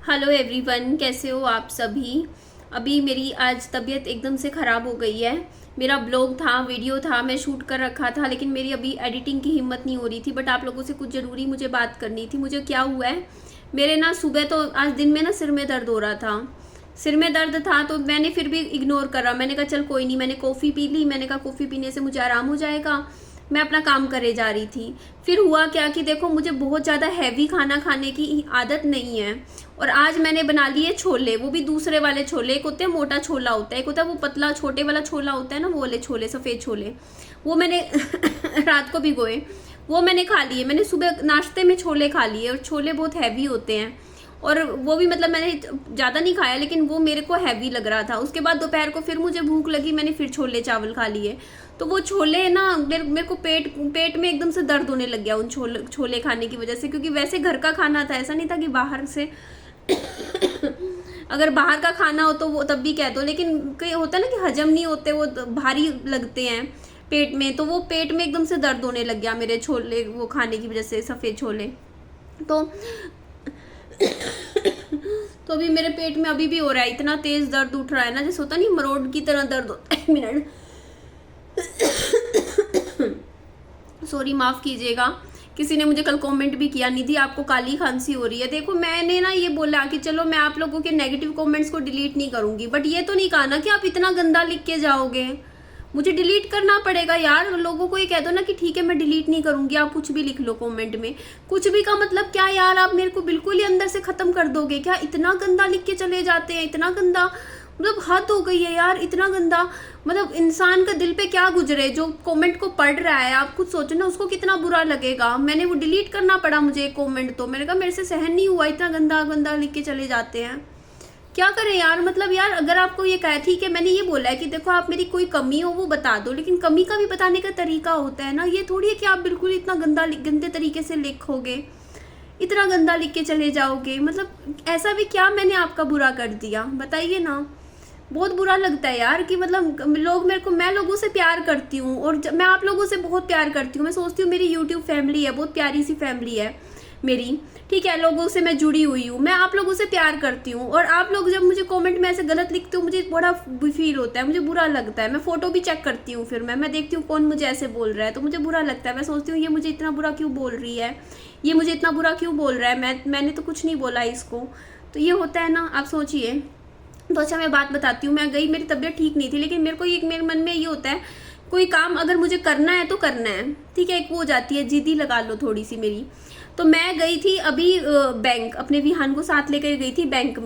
Hello everyone, कैसे हो आप सभी। अभी मेरी आज तबीयत एकदम से ख़राब हो गई है। मेरा ब्लॉग था, वीडियो था, मैं शूट कर रखा था, लेकिन मेरी अभी एडिटिंग की हिम्मत नहीं हो रही थी। बट आप लोगों से कुछ ज़रूरी मुझे बात करनी थी। मुझे क्या हुआ है, मेरे ना सुबह तो आज दिन में ना सिर में दर्द हो रहा था। सिर में दर्द था तो मैंने फिर भी इग्नोर करा। मैंने कहा चल कोई नहीं, मैंने कॉफ़ी पी ली। मैंने कहा कॉफ़ी पीने से मुझे आराम हो जाएगा। मैं अपना काम करे जा रही थी। फिर हुआ क्या कि देखो, मुझे बहुत ज़्यादा हैवी खाना खाने की आदत नहीं है। और आज मैंने बना लिए छोले, वो भी दूसरे वाले छोले। एक होते हैं मोटा छोला होता है, एक होता है वो पतला छोटे वाला छोला होता है ना, वो वाले छोले, सफ़ेद छोले। वो मैंने रात को भिगोए, वो मैंने खा लिए। मैंने सुबह नाश्ते में छोले खा लिए, और छोले बहुत हैवी होते हैं। और वो भी मतलब मैंने ज़्यादा नहीं खाया, लेकिन वो मेरे को हैवी लग रहा था। उसके बाद दोपहर को फिर मुझे भूख लगी, मैंने फिर छोले चावल खा लिए। तो वो छोले ना मेरे को पेट में एकदम से दर्द होने लग गया उन छोले खाने की वजह से। क्योंकि वैसे घर का खाना था, ऐसा नहीं था कि बाहर से अगर बाहर का खाना हो तो वो तब भी कह दो, लेकिन कई होता है ना कि हजम नहीं होते, वो भारी लगते हैं पेट में। तो वो पेट में एकदम से दर्द होने लग गया मेरे छोले वो खाने की वजह से, सफ़ेद छोले। तो तो अभी मेरे पेट में अभी भी हो रहा है, इतना तेज दर्द उठ रहा है ना, जैसे होता नहीं मरोड़ की तरह दर्द होता है। मिनट सॉरी, माफ़ कीजिएगा। किसी ने मुझे कल कमेंट भी किया, निधि आपको काली खांसी हो रही है। देखो, मैंने ना ये बोला कि चलो मैं आप लोगों के नेगेटिव कमेंट्स को डिलीट नहीं करूंगी, बट ये तो नहीं कहा ना कि आप इतना गंदा लिख के जाओगे। मुझे डिलीट करना पड़ेगा यार। लोगों को ये कह दो ना कि ठीक है मैं डिलीट नहीं करूंगी, आप कुछ भी लिख लो कमेंट में। कुछ भी का मतलब क्या यार, आप मेरे को बिल्कुल ही अंदर से ख़त्म कर दोगे क्या? इतना गंदा लिख के चले जाते हैं, इतना गंदा, मतलब हद हो गई है यार, इतना गंदा। मतलब इंसान का दिल पे क्या गुजरे जो कमेंट को पढ़ रहा है। आप खुद सोचो ना, उसको कितना बुरा लगेगा। मैंने वो डिलीट करना पड़ा मुझे एक कमेंट, तो मैंने कहा मेरे से सहन नहीं हुआ, इतना गंदा गंदा लिख के चले जाते हैं। क्या करें यार। मतलब यार, अगर आपको ये कहा ठीक है, मैंने ये बोला है कि देखो आप मेरी कोई कमी हो वो बता दो, लेकिन कमी का भी बताने का तरीका होता है ना। ये थोड़ी है कि आप बिल्कुल इतना गंदे तरीके से लिखोगे, इतना गंदा लिख के चले जाओगे। मतलब ऐसा भी क्या मैंने आपका बुरा कर दिया, बताइए ना। बहुत बुरा लगता है यार कि मतलब लोग मेरे को, मैं लोगों से प्यार करती हूँ, और मैं आप लोगों से बहुत प्यार करती हूँ। मैं सोचती हूँ मेरी यूट्यूब फैमिली है, बहुत प्यारी सी फैमिली है मेरी, ठीक है, लोगों से मैं जुड़ी हुई हूँ, मैं आप लोगों से प्यार करती हूँ। और आप लोग जब मुझे कमेंट में ऐसे गलत लिखते हो, मुझे बड़ा फील होता है, मुझे बुरा लगता है। मैं फ़ोटो भी चेक करती हूँ, फिर मैं देखती हूँ कौन मुझे ऐसे बोल रहा है, तो मुझे बुरा लगता है। मैं सोचती हूँ ये मुझे इतना बुरा क्यों बोल रही है, ये मुझे इतना बुरा क्यों बोल रहा है, मैंने तो कुछ नहीं बोला इसको। तो ये होता है ना, आप सोचिए। तो अच्छा, मैं बात बताती हूँ। मैं गई, मेरी तबीयत ठीक नहीं थी, लेकिन मेरे को एक, मेरे मन में ये होता है, कोई काम अगर मुझे करना है तो करना है, ठीक है। एक वो हो जाती है, जिद्दी लगा लो थोड़ी सी मेरी। तो मैं गई थी अभी बैंक, अपने विहान को साथ लेकर गई थी बैंक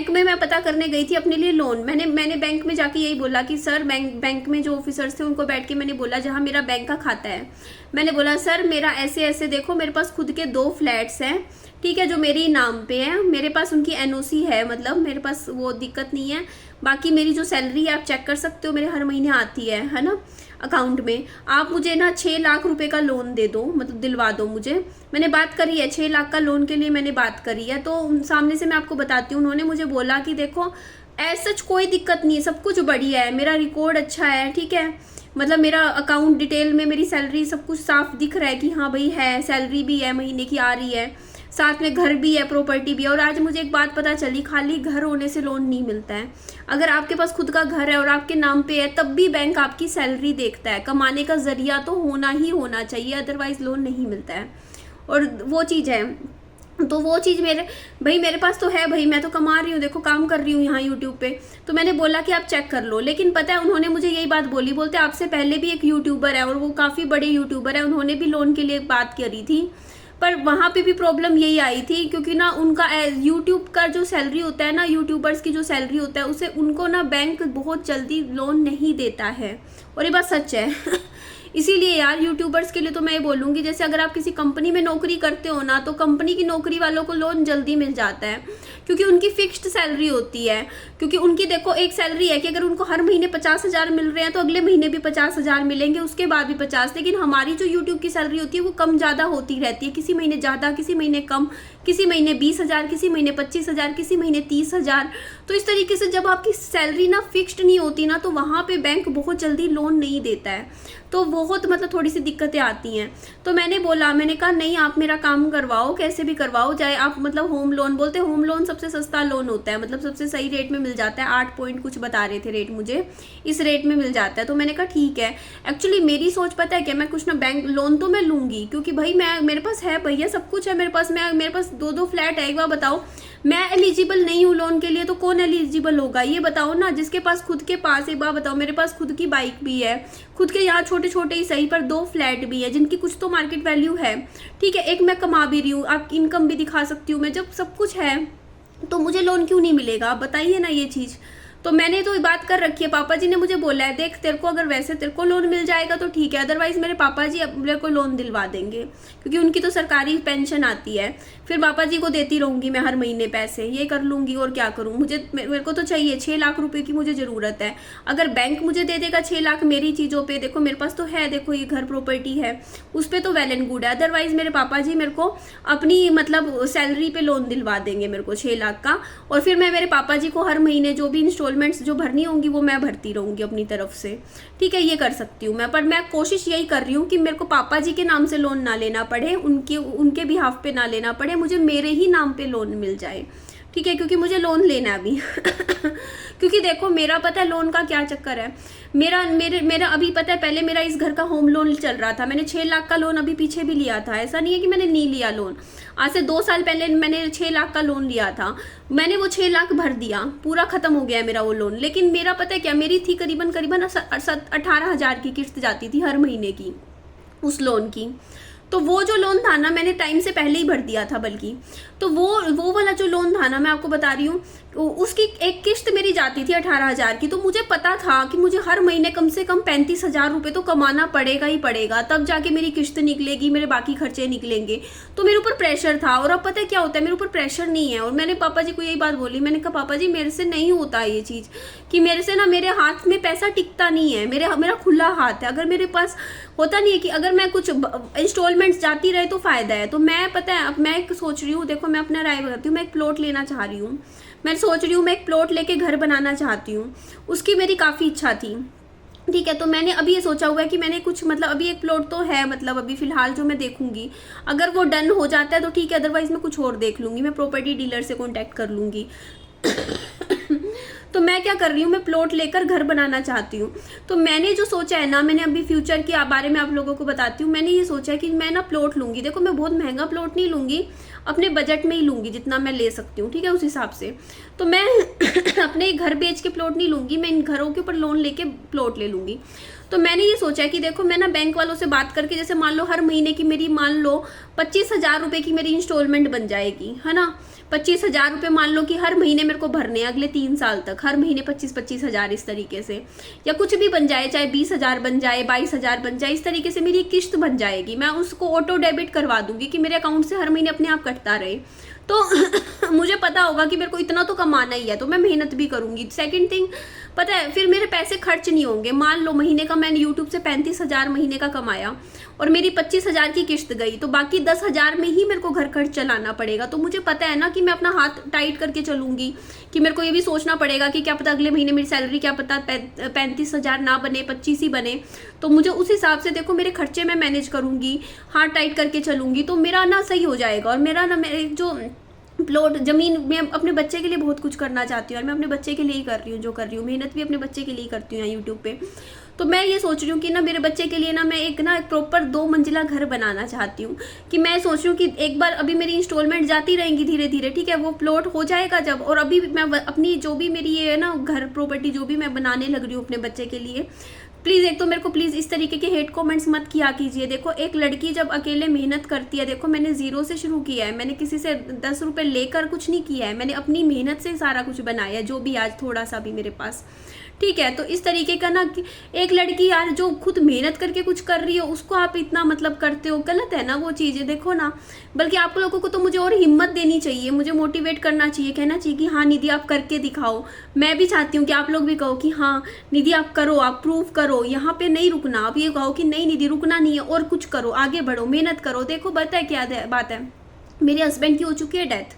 में मैं पता करने गई थी अपने लिए लोन। मैंने बैंक में जाके यही बोला कि सर, बैंक में जो ऑफिसर्स थे उनको बैठ के मैंने बोला, जहाँ मेरा बैंक का खाता है, मैंने बोला सर मेरा ऐसे ऐसे देखो, मेरे पास खुद के 2 फ्लैट्स हैं, ठीक है, जो मेरे नाम पे है, मेरे पास उनकी एनओसी है, मतलब मेरे पास वो दिक्कत नहीं है। बाकी मेरी जो सैलरी है आप चेक कर सकते हो, मेरे हर महीने आती है ना अकाउंट में। आप मुझे ना 6 लाख रुपए का लोन दे दो, मतलब दिलवा दो मुझे। मैंने बात करी है 6 लाख का लोन के लिए, मैंने बात करी है। तो सामने से मैं आपको बताती हूँ, उन्होंने मुझे बोला कि देखो ऐसा कोई दिक्कत नहीं है, सब कुछ बढ़िया है, मेरा रिकॉर्ड अच्छा है, ठीक है, मतलब मेरा अकाउंट डिटेल में मेरी सैलरी सब कुछ साफ दिख रहा है कि हाँ भाई है, सैलरी भी है महीने की आ रही है, साथ में घर भी है, प्रॉपर्टी भी है। और आज मुझे एक बात पता चली, खाली घर होने से लोन नहीं मिलता है। अगर आपके पास खुद का घर है और आपके नाम पे है, तब भी बैंक आपकी सैलरी देखता है। कमाने का जरिया तो होना ही होना चाहिए, अदरवाइज लोन नहीं मिलता है। और वो चीज़ है, तो वो चीज़ मेरे पास तो है भाई, मैं तो कमा रही हूँ, देखो काम कर रही हूँ यहाँ यूट्यूब पे। तो मैंने बोला कि आप चेक कर लो, लेकिन पता है उन्होंने मुझे यही बात बोलते आपसे पहले भी एक यूट्यूबर है, और वो काफ़ी बड़े यूट्यूबर है, उन्होंने भी लोन के लिए बात करी थी, पर वहाँ पे भी प्रॉब्लम यही आई थी। क्योंकि ना उनका यूट्यूब का जो सैलरी होता है ना, यूट्यूबर्स की जो सैलरी होता है, उसे उनको ना बैंक बहुत जल्दी लोन नहीं देता है, और ये बात सच है। इसीलिए यार यूट्यूबर्स के लिए तो मैं ये बोलूँगी, जैसे अगर आप किसी कंपनी में नौकरी करते हो ना, तो कंपनी की नौकरी वालों को लोन जल्दी मिल जाता है, क्योंकि उनकी फिक्स्ड सैलरी होती है। क्योंकि उनकी देखो एक सैलरी है कि अगर उनको हर महीने 50,000 मिल रहे हैं, तो अगले महीने भी 50,000 मिलेंगे, उसके बाद भी 50। लेकिन हमारी जो यूट्यूब की सैलरी होती है वो कम ज़्यादा होती रहती है, किसी महीने ज़्यादा, किसी महीने कम, किसी महीने 20,000, किसी महीने 25,000, किसी महीने 30,000। तो इस तरीके से जब आपकी सैलरी ना फिक्स्ड नहीं होती ना, तो वहाँ पे बैंक बहुत जल्दी लोन नहीं देता है, तो बहुत मतलब थोड़ी सी दिक्कतें आती हैं। तो मैंने कहा नहीं, आप मेरा काम करवाओ, कैसे भी करवाओ, चाहे आप मतलब होम लोन, बोलते होम लोन सबसे सस्ता लोन होता है, मतलब सबसे सही रेट में मिल जाता है, 8 पॉइंट कुछ बता रहे थे रेट मुझे, इस रेट में मिल जाता है। तो मैंने कहा ठीक है। एक्चुअली मेरी सोच पता है क्या, मैं कुछ ना बैंक लोन तो मैं लूंगी, क्योंकि भाई मेरे पास है भैया, सब कुछ है मेरे पास, मेरे पास 2 फ्लैट है। एक बार बताओ, मैं एलिजिबल नहीं हूँ लोन के लिए, तो कौन एलिजिबल होगा ये बताओ ना, जिसके पास खुद के पास, एक बार बताओ, मेरे पास खुद की बाइक भी है, खुद के यहाँ छोटे छोटे ही सही पर 2 फ्लैट भी है, जिनकी कुछ तो मार्केट वैल्यू है, ठीक है, एक मैं कमा भी रही हूँ, आप इनकम भी दिखा सकती हूँ मैं, जब सब कुछ है तो मुझे लोन क्यों नहीं मिलेगा, आप बताइए ना ये चीज़। तो मैंने तो बात कर रखी है, पापा जी ने मुझे बोला है, देख तेरे को अगर वैसे तेरे को लोन मिल जाएगा तो ठीक है, अदरवाइज मेरे पापा जी अब मेरे को लोन दिलवा देंगे, क्योंकि उनकी तो सरकारी पेंशन आती है, फिर पापा जी को देती रहूंगी मैं हर महीने पैसे, ये कर लूंगी और क्या करूं, मेरे को तो चाहिए 6 लाख रुपए की मुझे जरूरत है। अगर बैंक मुझे दे देगा 6 लाख मेरी चीज़ों पे, देखो मेरे पास तो है, देखो ये घर प्रॉपर्टी है, उस पर तो वेल एंड गुड है, अदरवाइज मेरे पापा जी मेरे को अपनी मतलब सैलरी पे लोन दिलवा देंगे मेरे को 6 लाख का, और फिर मैं मेरे पापा जी को हर महीने जो भी इंस्टॉलमेंट्स जो भरनी होंगी वो मैं भरती रहूंगी अपनी तरफ से, ठीक है, ये कर सकती हूँ मैं। पर मैं कोशिश यही कर रही हूँ कि मेरे को पापा जी के नाम से लोन ना लेना पड़े, उनके बिहाफ पे ना लेना पड़े, मुझे मेरे ही नाम पे लोन मिल जाए, ठीक है, क्योंकि मुझे लोन लेना भी क्योंकि देखो मेरा पता है लोन का क्या चक्कर है, मेरा अभी पता है, पहले मेरा इस घर का होम लोन चल रहा था, मैंने 6 लाख का लोन अभी पीछे भी लिया था, ऐसा नहीं है कि मैंने नहीं लिया लोन, आज से 2 साल पहले मैंने 6 लाख का लोन लिया था, मैंने वो 6 लाख भर दिया, पूरा खत्म हो गया मेरा वो लोन। लेकिन मेरा पता है क्या, मेरी थी करीबन 18,000 की किस्त जाती थी हर महीने की उस लोन की, तो वो जो लोन था ना मैंने टाइम से पहले ही भर दिया था, बल्कि तो वो वाला जो लोन था ना, मैं आपको बता रही हूँ, उसकी एक किस्त मेरी जाती थी 18,000 की, तो मुझे पता था कि मुझे हर महीने कम से कम 35,000 रुपये तो कमाना पड़ेगा ही पड़ेगा, तब जाके मेरी किस्त निकलेगी, मेरे बाकी खर्चे निकलेंगे। तो मेरे ऊपर प्रेशर था, और अब पता है क्या होता है, मेरे ऊपर प्रेशर नहीं है। और मैंने पापा जी को यही बात बोली, मैंने कहा पापा जी मेरे से नहीं होता ये चीज़, कि मेरे से ना, मेरे हाथ में पैसा टिकता नहीं है, मेरा खुला हाथ है, अगर मेरे पास होता नहीं है कि अगर मैं कुछ इंस्टॉलमेंट्स जाती रहे तो फायदा है। तो मैं पता है अब मैं सोच रही हूँ, देखो मैं अपना राय बताती हूँ, मैं एक प्लॉट लेना चाह रही हूँ, मैं सोच रही हूँ मैं एक प्लॉट लेके घर बनाना चाहती हूँ, उसकी मेरी काफ़ी इच्छा थी, ठीक है। तो मैंने अभी ये सोचा हुआ है कि मैंने कुछ मतलब अभी एक प्लॉट तो है, मतलब अभी फिलहाल जो मैं देखूंगी, अगर वो डन हो जाता है तो ठीक है, अदरवाइज मैं कुछ और देख लूंगी, मैं प्रॉपर्टी डीलर से कॉन्टैक्ट कर लूंगी तो मैं क्या कर रही हूँ, मैं प्लॉट लेकर घर बनाना चाहती हूँ। तो मैंने जो सोचा है ना, मैंने अभी फ्यूचर के बारे में आप लोगों को बताती हूँ, मैंने ये सोचा है कि मैं ना प्लॉट लूंगी, देखो मैं बहुत महंगा प्लॉट नहीं लूंगी, अपने बजट में ही लूंगी जितना मैं ले सकती हूँ, ठीक है, उस हिसाब से। तो मैं अपने घर बेच के प्लॉट नहीं लूंगी, मैं इन घरों के ऊपर लोन लेके प्लॉट ले लूंगी। तो मैंने ये सोचा है कि देखो मैं ना बैंक वालों से बात करके, जैसे मान लो हर महीने की मेरी, मान लो 25,000 रुपये की मेरी इंस्टॉलमेंट बन जाएगी, है ना, 25,000 रुपये मान लो कि हर महीने मेरे को भरने हैं अगले 3 साल तक, हर महीने 25,000 इस तरीके से, या कुछ भी बन जाए, चाहे 20,000 बन जाए, 22,000 बन जाए, इस तरीके से मेरी किस्त बन जाएगी, मैं उसको ऑटो डेबिट करवा दूंगी कि मेरे अकाउंट से हर महीने अपने आप कटता रहे। तो मुझे पता होगा कि मेरे को इतना तो कमाना ही है, तो मैं मेहनत भी करूंगी। सेकंड थिंग पता है, फिर मेरे पैसे खर्च नहीं होंगे। मान लो महीने का मैंने यूट्यूब से 35,000 महीने का कमाया और मेरी 25,000 की किस्त गई, तो बाकी 10,000 में ही मेरे को घर खर्च चलाना पड़ेगा। तो मुझे पता है ना कि मैं अपना हाथ टाइट करके चलूंगी, कि मेरे को ये भी सोचना पड़ेगा कि क्या पता अगले महीने मेरी सैलरी क्या पता 35,000 ना बने, 25 ही बने, तो मुझे उस हिसाब से देखो मेरे खर्चे मैं मैनेज करूंगी, हाथ टाइट करके चलूंगी, तो मेरा ना सही हो जाएगा। और मेरा ना, मेरे जो प्लॉट जमीन, मैं अपने बच्चे के लिए बहुत कुछ करना चाहती हूँ, और मैं अपने बच्चे के लिए ही कर रही हूँ जो कर रही हूँ, मेहनत भी अपने बच्चे के लिए ही करती हूँ यूट्यूब पे। तो मैं ये सोच रही हूँ कि ना मेरे बच्चे के लिए ना मैं एक प्रॉपर 2 मंजिला घर बनाना चाहती हूँ, कि मैं सोच रही हूँ कि एक बार अभी मेरी इंस्टॉलमेंट जाती रहेंगी धीरे धीरे, ठीक है, वो प्लॉट हो जाएगा जब, और अभी मैं अपनी जो भी मेरी ये है ना घर प्रॉपर्टी जो भी मैं बनाने लग रही हूँ अपने बच्चे के लिए, प्लीज़ एक तो मेरे को प्लीज़ इस तरीके के हेट कमेंट्स मत किया कीजिए। देखो एक लड़की जब अकेले मेहनत करती है, देखो मैंने 0 से शुरू किया है, मैंने किसी से 10 रुपये लेकर कुछ नहीं किया है, मैंने अपनी मेहनत से सारा कुछ बनाया है, जो भी आज थोड़ा सा भी मेरे पास, ठीक है। तो इस तरीके का ना कि एक लड़की यार जो खुद मेहनत करके कुछ कर रही हो, उसको आप इतना मतलब करते हो, गलत है ना वो चीज़ें, देखो ना। बल्कि आप लोगों को तो मुझे और हिम्मत देनी चाहिए, मुझे मोटिवेट करना चाहिए, कहना चाहिए कि हाँ निधि आप करके दिखाओ। मैं भी चाहती हूँ कि आप लोग भी कहो कि हाँ निधि आप करो, आप प्रूव करो, यहाँ पे नहीं रुकना। आप ये कहो कि नहीं निधि रुकना नहीं है, और कुछ करो, आगे बढ़ो, मेहनत करो। देखो पता है क्या बात है, मेरे हस्बैंड की हो चुकी है डेथ।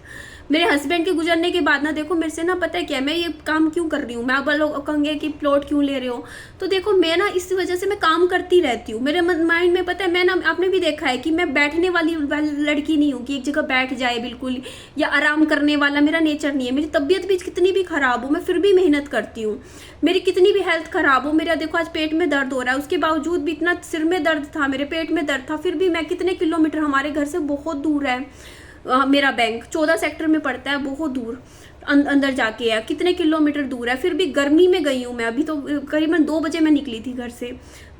मेरे हस्बैंड के गुजरने के बाद ना देखो मेरे से ना पता है क्या, मैं ये काम क्यों कर रही हूँ, मैं अब लोग कहेंगे कि प्लॉट क्यों ले रहे हो, तो देखो मैं ना इस वजह से मैं काम करती रहती हूँ। मेरे माइंड में पता है, मैं ना आपने भी देखा है कि मैं बैठने वाली लड़की नहीं हूँ कि एक जगह बैठ जाए बिल्कुल, या आराम करने वाला मेरा नेचर नहीं है। मेरी तबीयत भी कितनी भी खराब हो मैं फिर भी मेहनत करती हूँ। मेरी कितनी भी हेल्थ खराब हो, मेरा देखो आज पेट में दर्द हो रहा है, उसके बावजूद भी, इतना सिर में दर्द था, मेरे पेट में दर्द था, फिर भी मैं कितने किलोमीटर, हमारे घर से बहुत दूर है मेरा बैंक 14 सेक्टर में पड़ता है, बहुत दूर अंदर जाके है, कितने किलोमीटर दूर है, फिर भी गर्मी में गई हूँ मैं। अभी तो करीबन 2 बजे मैं निकली थी घर से,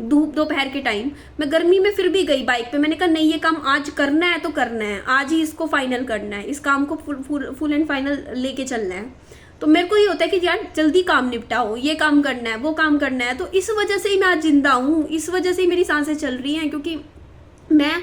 दोपहर के टाइम, मैं गर्मी में फिर भी गई बाइक पे। मैंने कहा नहीं, ये काम आज करना है तो करना है, आज ही इसको फाइनल करना है, इस काम को फुल एंड फाइनल लेके चलना है। तो मेरे को ये होता है कि यार जल्दी काम निपटाओ, ये काम करना है, वो काम करना है। तो इस वजह से ही मैं आज जिंदा हूँ, इस वजह से ही मेरी सांसें चल रही हैं, क्योंकि मैं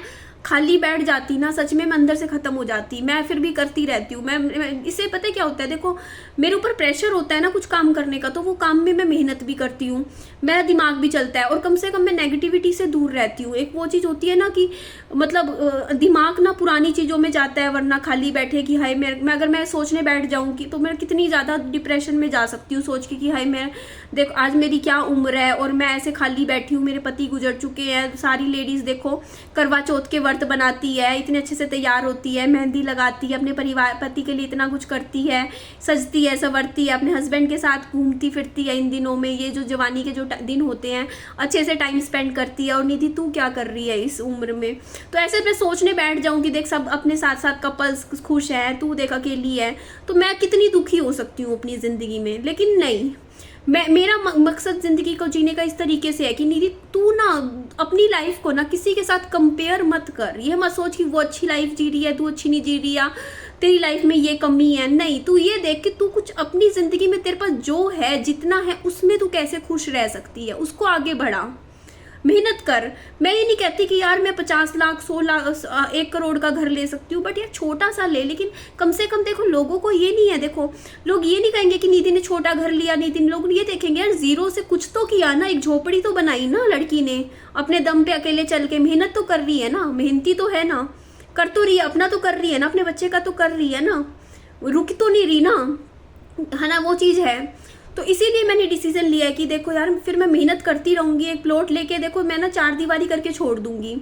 खाली बैठ जाती ना, सच में मैं अंदर से खत्म हो जाती। मैं फिर भी करती रहती हूँ। मैं इससे पता है क्या होता है, देखो मेरे ऊपर प्रेशर होता है ना कुछ काम करने का, तो वो काम में मैं मेहनत भी करती हूँ, मेरा दिमाग भी चलता है, और कम से कम मैं नेगेटिविटी से दूर रहती हूँ। एक वो चीज़ होती है ना कि मतलब दिमाग ना पुरानी चीज़ों में जाता है, वरना खाली बैठे कि हाय मैं अगर मैं सोचने बैठ जाऊँ कि, तो मैं कितनी ज़्यादा डिप्रेशन में जा सकती हूँ सोच के कि हाय मैं देखो आज मेरी क्या उम्र है और मैं ऐसे खाली बैठी हूँ, मेरे पति गुजर चुके हैं। सारी लेडीज़ देखो करवा चौथ के व्रत बनाती है, इतने अच्छे से तैयार होती है, मेहंदी लगाती है, अपने परिवार पति के लिए इतना कुछ करती है, सजती है, संवरती है, अपने हस्बैंड के साथ घूमती फिरती है। इन दिनों में ये जो जवानी के जो दिन होते हैं अच्छे से टाइम स्पेंड करती है। और निधि तू क्या कर रही है इस उम्र में? तो ऐसे मैं सोचने बैठ जाऊँ कि देख सब अपने साथ साथ कपल्स खुश हैं, तू देख अकेली है, तो मैं कितनी दुखी हो सकती हूँ अपनी ज़िंदगी में। लेकिन नहीं, मेरा मकसद जिंदगी को जीने का इस तरीके से है कि निधि तू ना अपनी लाइफ को ना किसी के साथ कंपेयर मत कर। ये मत सोच कि वो अच्छी लाइफ जी रही है, तू अच्छी नहीं जी रही, या तेरी लाइफ में ये कमी है। नहीं, तू ये देख कि तू कुछ अपनी जिंदगी में तेरे पास जो है, जितना है, उसमें तू कैसे खुश रह सकती है, उसको आगे बढ़ा, मेहनत कर। मैं ये नहीं कहती कि यार मैं 50 लाख 100 लाख 1 करोड़ का घर ले सकती हूँ, बट यार छोटा सा ले, लेकिन कम से कम देखो लोगों को ये नहीं है, देखो लोग ये नहीं कहेंगे कि निधि ने छोटा घर लिया, निधि, लोग ये देखेंगे यार जीरो से कुछ तो किया ना, एक झोपड़ी तो बनाई ना लड़की ने अपने दम पे, अकेले चल के मेहनत तो कर रही है ना, मेहनती तो है ना, कर तो रही है, अपना तो कर रही है ना, अपने बच्चे का तो कर रही है ना, रुक तो नहीं रही ना, है ना, वो चीज़ है। तो इसीलिए मैंने डिसीजन लिया है कि देखो यार फिर मैं मेहनत करती रहूँगी। एक प्लॉट लेके देखो मैं ना 4 दीवारी करके छोड़ दूंगी,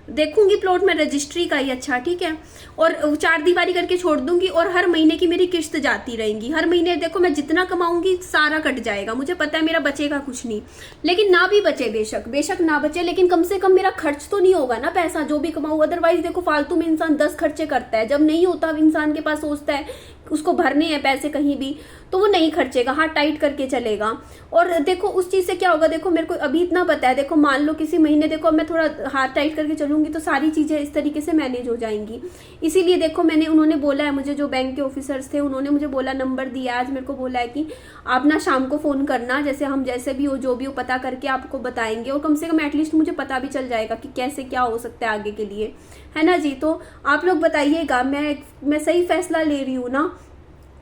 देखूंगी प्लॉट में रजिस्ट्री का ही, अच्छा ठीक है, और 4 दीवारी करके छोड़ दूंगी, और हर महीने की मेरी किस्त जाती रहेंगी। हर महीने देखो मैं जितना कमाऊंगी सारा कट जाएगा, मुझे पता है मेरा बचेगा कुछ नहीं, लेकिन ना भी बचे, बेशक ना बचे, लेकिन कम से कम मेरा खर्च तो नहीं होगा ना पैसा जो भी कमाऊँ। अदरवाइज देखो फालतू में इंसान 10 खर्चे करता है, जब नहीं होता इंसान के पास सोचता है उसको भरने हैं पैसे कहीं भी, तो वो नहीं खर्चेगा, हाथ टाइट करके चलेगा। और देखो उस चीज़ से क्या होगा, देखो मेरे को अभी इतना पता है, देखो मान लो किसी महीने देखो मैं थोड़ा हाथ टाइट करके चलूंगी तो सारी चीज़ें इस तरीके से मैनेज हो जाएंगी। इसीलिए देखो उन्होंने बोला है मुझे, जो बैंक के ऑफिसर्स थे उन्होंने मुझे बोला, नंबर दिया आज मेरे को, बोला है कि आप ना शाम को फ़ोन करना, जैसे हम जैसे भी हो जो भी हो पता करके आपको बताएंगे, और कम से कम एटलीस्ट मुझे पता भी चल जाएगा कि कैसे क्या हो सकता है आगे के लिए, है ना जी। तो आप लोग बताइएगा मैं सही फैसला ले रही हूँ ना?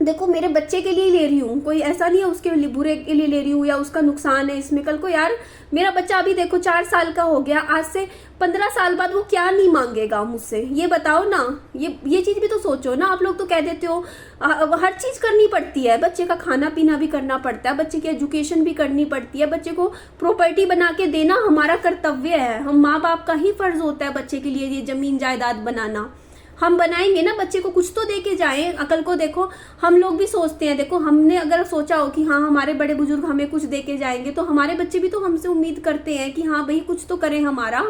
देखो मेरे बच्चे के लिए ले रही हूँ, कोई ऐसा नहीं है उसके लिए बुरे के लिए ले रही हूँ या उसका नुकसान है इसमें। कल को यार मेरा बच्चा अभी देखो 4 साल का हो गया, आज से 15 साल बाद वो क्या नहीं मांगेगा मुझसे, ये बताओ ना। ये चीज़ भी तो सोचो ना। आप लोग तो कह देते हो हर चीज़ करनी पड़ती है, बच्चे का खाना पीना भी करना पड़ता है, बच्चे की एजुकेशन भी करनी पड़ती है, बच्चे को प्रॉपर्टी बना के देना हमारा कर्तव्य है, हम माँ बाप का ही फर्ज होता है बच्चे के लिए ये जमीन जायदाद बनाना। हम बनाएंगे ना, बच्चे को कुछ तो दे के जाएं। अकल को देखो हम लोग भी सोचते हैं, देखो हमने अगर सोचा हो कि हाँ हमारे बड़े बुजुर्ग हमें कुछ दे के जाएंगे, तो हमारे बच्चे भी तो हमसे उम्मीद करते हैं कि हाँ भाई कुछ तो करें हमारा।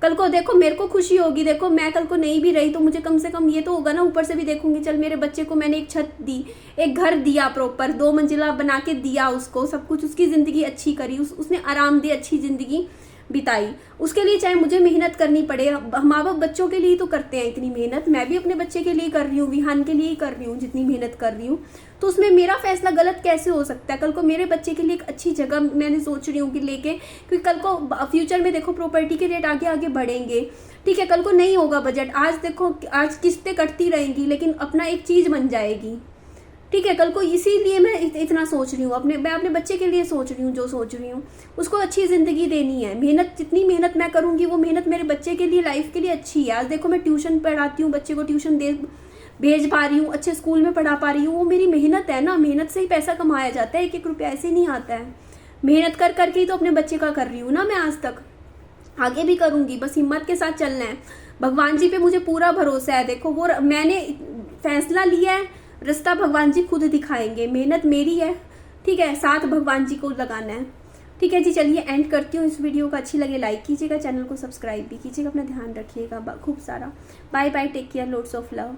कल को देखो मेरे को खुशी होगी, देखो मैं कल को नहीं भी रही तो मुझे कम से कम ये तो होगा ना, ऊपर से भी देखूंगी चल मेरे बच्चे को मैंने एक छत दी, एक घर दिया, प्रॉपर 2 मंजिला बना के दिया उसको, सब कुछ, उसकी ज़िंदगी अच्छी करी, उसने आराम दी, अच्छी ज़िंदगी बिताई। उसके लिए चाहे मुझे मेहनत करनी पड़े, माँ बाप बच्चों के लिए तो करते हैं इतनी मेहनत, मैं भी अपने बच्चे के लिए कर रही हूँ, विहान के लिए ही कर रही हूँ जितनी मेहनत कर रही हूँ। तो उसमें मेरा फैसला गलत कैसे हो सकता है? कल को मेरे बच्चे के लिए एक अच्छी जगह मैंने सोच रही हूँ कि लेके, क्योंकि कल को फ्यूचर में देखो प्रॉपर्टी के रेट आगे आगे बढ़ेंगे, ठीक है, कल को नहीं होगा बजट, आज देखो आज किस्तें कटती रहेंगी लेकिन अपना एक चीज़ बन जाएगी, ठीक है, कल को इसीलिए मैं इतना सोच रही हूँ, मैं अपने बच्चे के लिए सोच रही हूँ, जो सोच रही हूँ उसको अच्छी ज़िंदगी देनी है। मेहनत, जितनी मेहनत मैं करूँगी वो मेहनत मेरे बच्चे के लिए, लाइफ के लिए अच्छी है। आज देखो मैं ट्यूशन पढ़ाती हूँ, बच्चे को ट्यूशन भेज पा रही हूँ, अच्छे स्कूल में पढ़ा पा रही हूँ, वो मेरी मेहनत है ना। मेहनत से ही पैसा कमाया जाता है, एक एक रुपया ऐसे नहीं आता है। मेहनत कर करके ही तो अपने बच्चे का कर रही हूँ ना मैं आज तक, आगे भी करूँगी। बस हिम्मत के साथ चलना है। भगवान जी पे मुझे पूरा भरोसा है। देखो वो मैंने फैसला लिया है, रास्ता भगवान जी खुद दिखाएंगे। मेहनत मेरी है, ठीक है, साथ भगवान जी को लगाना है। ठीक है जी, चलिए एंड करती हूँ इस वीडियो को। अच्छी लगे लाइक कीजिएगा, चैनल को सब्सक्राइब भी कीजिएगा, अपना ध्यान रखिएगा खूब सारा। Bye bye, take care, loads of love.